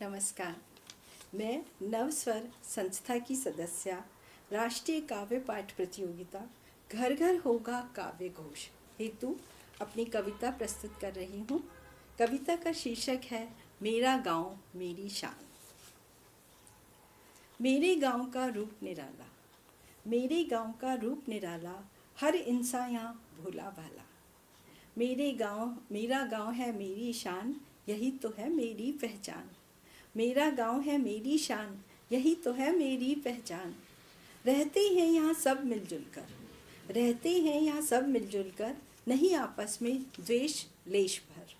नमस्कार। मैं नवस्वर संस्था की सदस्य राष्ट्रीय काव्य पाठ प्रतियोगिता घर घर होगा काव्य घोष हेतु अपनी कविता प्रस्तुत कर रही हूँ। कविता का शीर्षक है मेरा गांव मेरी शान। मेरे गांव का रूप निराला, मेरे गांव का रूप निराला, हर इंसान यहाँ भोला भाला। मेरा गांव है मेरी शान, यही तो है मेरी पहचान। मेरा गांव है मेरी शान, यही तो है मेरी पहचान। रहते हैं यहाँ सब मिलजुल कर, रहते हैं यहाँ सब मिलजुल कर, नहीं आपस में द्वेष लेश भर।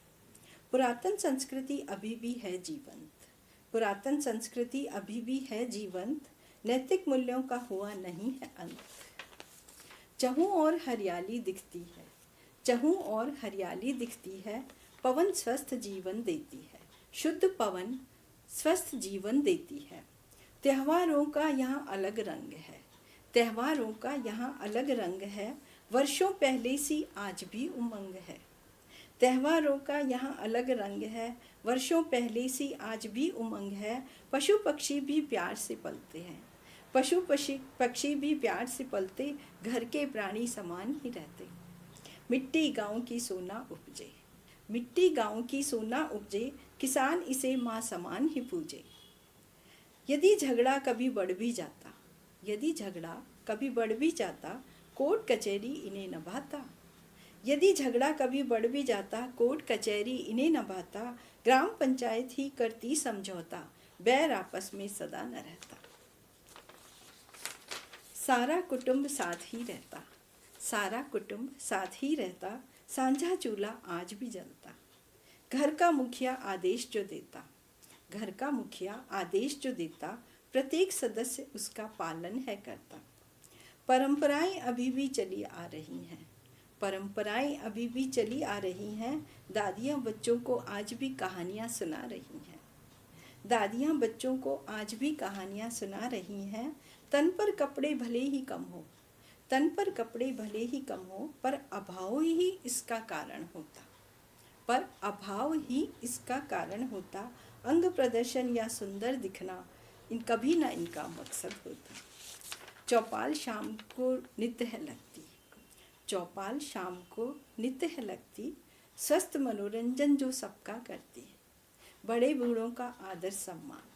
पुरातन संस्कृति अभी भी है जीवंत, पुरातन संस्कृति अभी भी है जीवंत, नैतिक मूल्यों का हुआ नहीं है अंत। चहूँ और हरियाली दिखती है, चहूँ और हरियाली दिखती है, पवन स्वस्थ जीवन देती है, शुद्ध पवन स्वस्थ जीवन देती है। त्योहारों का यहाँ अलग रंग है, त्योहारों का यहाँ अलग रंग है, वर्षों पहले सी आज भी उमंग है। त्योहारों का यहाँ अलग रंग है, वर्षों पहले सी आज भी उमंग है। पशु पक्षी भी प्यार से पलते हैं, पशु पक्षी भी प्यार से पलते, घर के प्राणी समान ही रहते। मिट्टी गांव की सोना उपजे, मिट्टी गांव की सोना उपजे, किसान इसे माँ समान ही पूजे। यदि झगड़ा कभी बढ़ भी जाता, यदि झगड़ा कभी बढ़ भी जाता, कोर्ट कचहरी इन्हें न भाता। यदि झगड़ा कभी बढ़ भी जाता, कोर्ट कचहरी इन्हें न भाता। ग्राम पंचायत ही करती समझौता, बैर आपस में सदा न रहता। सारा कुटुंब साथ ही रहता, सारा कुटुंब साथ ही रहता, सांझा चूल्हा आज भी जलता। घर का मुखिया आदेश जो देता, घर का मुखिया आदेश जो देता, प्रत्येक सदस्य उसका पालन है करता। परंपराएं अभी भी चली आ रही हैं, परंपराएं अभी भी चली आ रही हैं। दादियाँ बच्चों को आज भी कहानियाँ सुना रही हैं, दादियाँ बच्चों को आज भी कहानियाँ सुना रही हैं। तन पर कपड़े भले ही कम हो, तन पर कपड़े भले ही कम हो, पर अभाव ही इसका कारण होता, पर अभाव ही इसका कारण होता। अंग प्रदर्शन या सुंदर दिखना इन कभी ना इनका मकसद होता। चौपाल शाम को नित्य है लगती, चौपाल शाम को नित्य है लगती, स्वस्थ मनोरंजन जो सबका करती है। बड़े बूढ़ों का आदर सम्मान,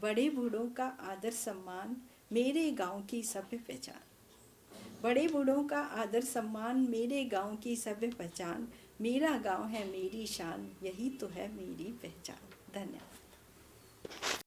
बड़े बूढ़ों का आदर सम्मान, मेरे गांव की सभ्य पहचान। बड़े बूढ़ों का आदर सम्मान, मेरे गांव की सभ्य पहचान। मेरा गांव है मेरी शान, यही तो है मेरी पहचान। धन्यवाद।